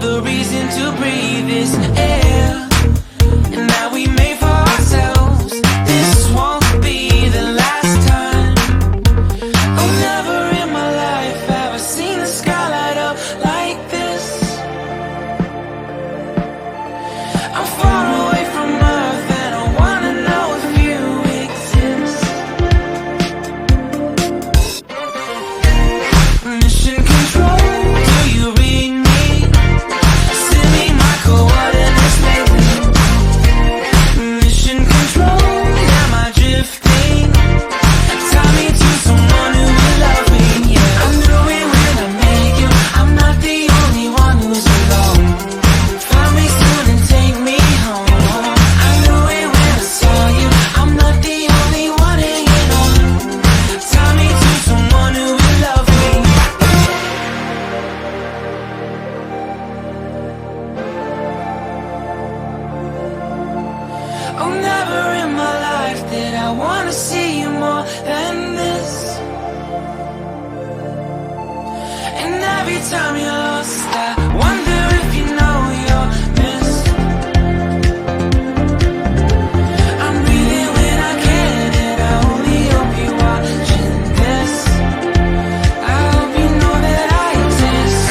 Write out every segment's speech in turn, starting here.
another reason to breathe this air. And now we made for ourselves. This won't be the last time. Oh, never in my life have I seen the sky light up like this. I'm far away from Earth and I wanna know if you exist. Mission control, do you read me? Send me my coordinates lately. Mission control, am I drifting? Tie me to someone who will love me, yeah. I knew it when I met you, I'm not the only one who's alone. Find me soon and take me home. I knew it when I saw you, I'm not the only one hanging on. Tie me to someone who will love me. Oh, never in my life did I wanna see you more than this. And every time you're lost, I wonder if you know you're missed. I'm breathing when I can, and I only hope you're watching this. I hope you know that I exist.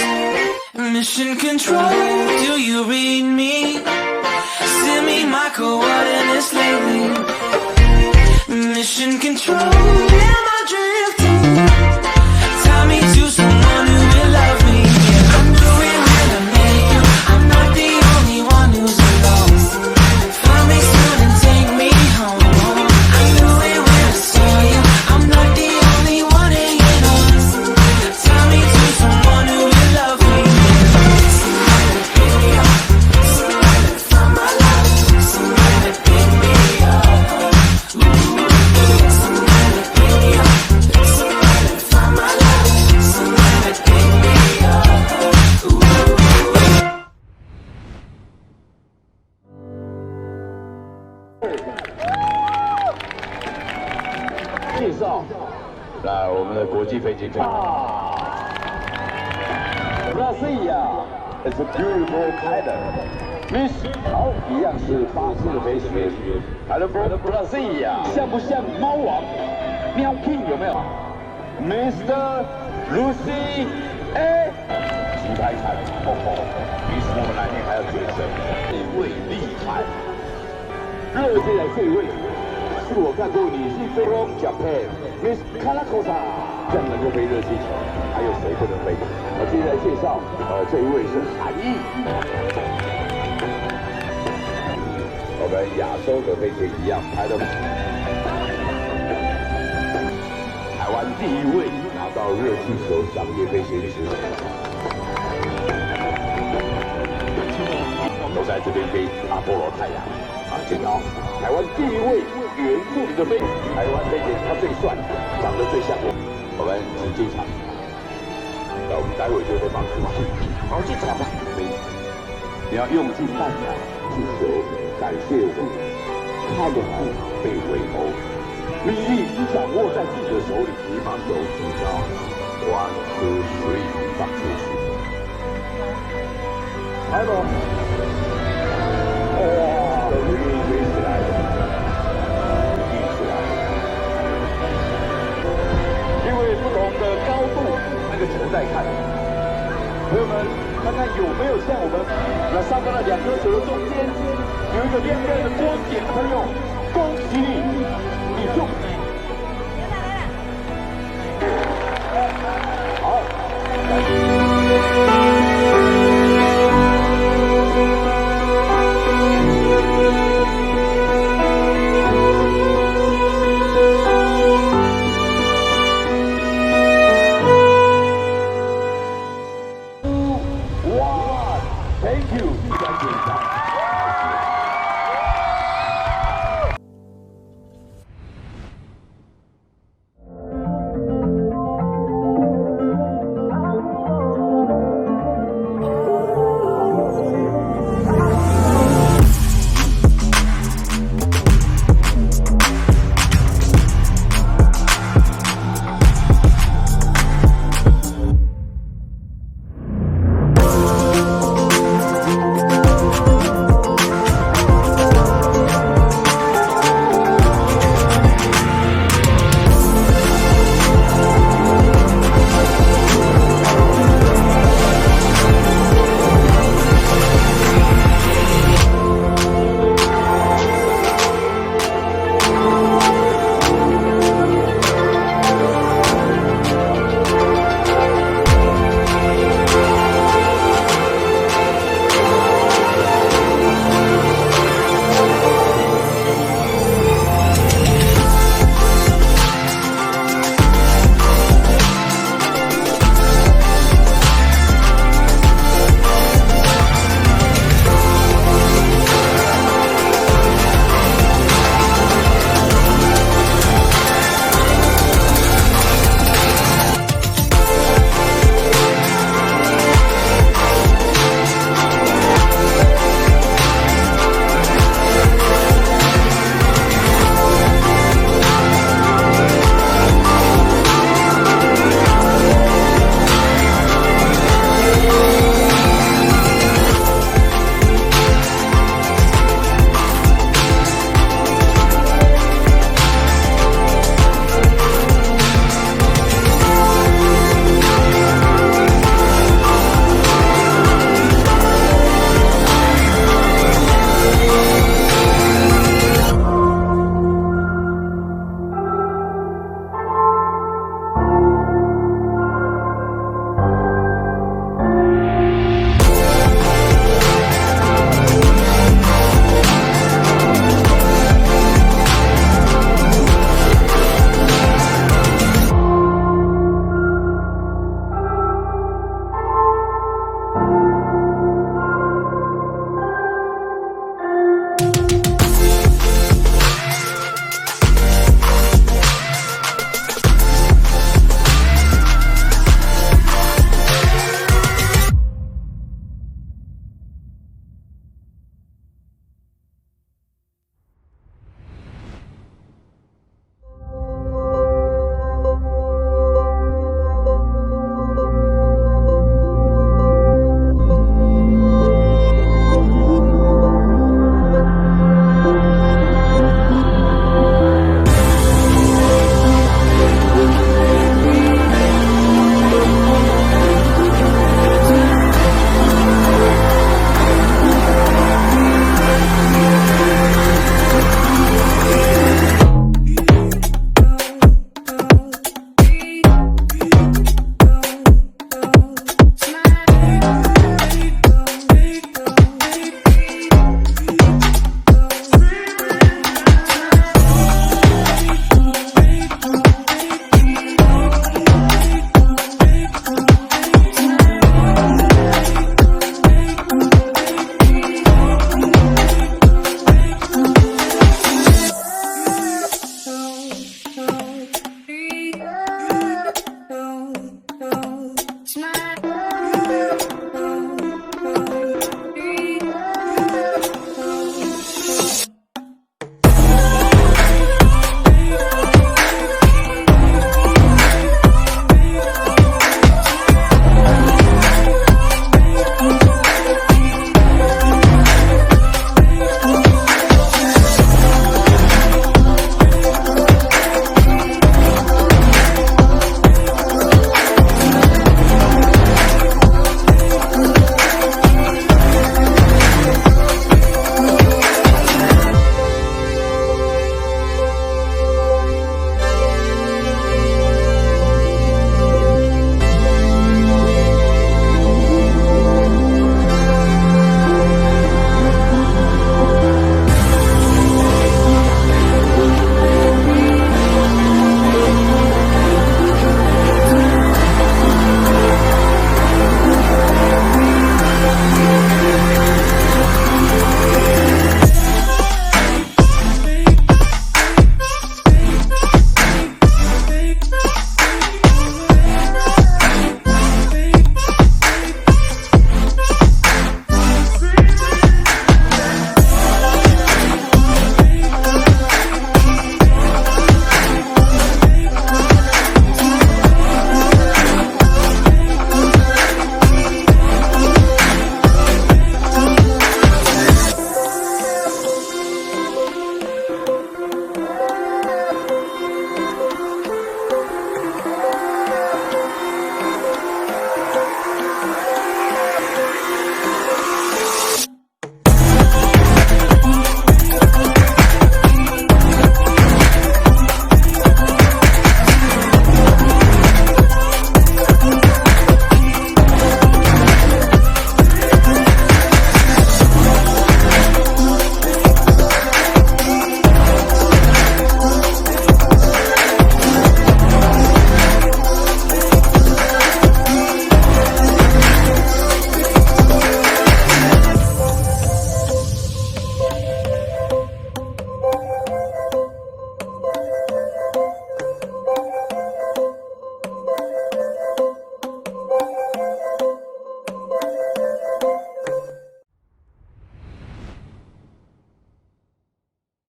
Mission control, do you read me? Send me my coordinates lately. Mission control, am I drifting? Tie me to someone who will love me, yeah. 际飞机啊 ！Brazil is a beautiful island. Miss 好，一样是巴西的飞行员。Hello from Brazil， 像不像猫王？喵 King 有没有 ？Mr. Lucy A， 击拍产，比我们来年还要决胜，这位厉害。热接来这一位，是我看过女性飞龙 Japan Miss Karakosa， 这样能够飞热气球，还有谁不能飞？我接下来介绍，这一位是韩裔。我们亚洲的飞行一样拍的。台湾第一位拿到热气球商业飞行执照，都在这边飞阿波罗太阳啊，健高。台湾第一位原住民的飞，台湾飞行他最帅，长得最像我们是进场。那我们待会就会放出去，好进场吧。你要用尽办法去求感谢我，他们被围殴。利益掌握在自己的手里，你把手举高，1、2、3，放出去。来吧！哇，终于飞起来了，立起来了。因为不同的高度，那个球在看。朋友们，看看有没有像我们那上方的2颗球的中间有一个亮亮的光点，朋友，恭喜你！你就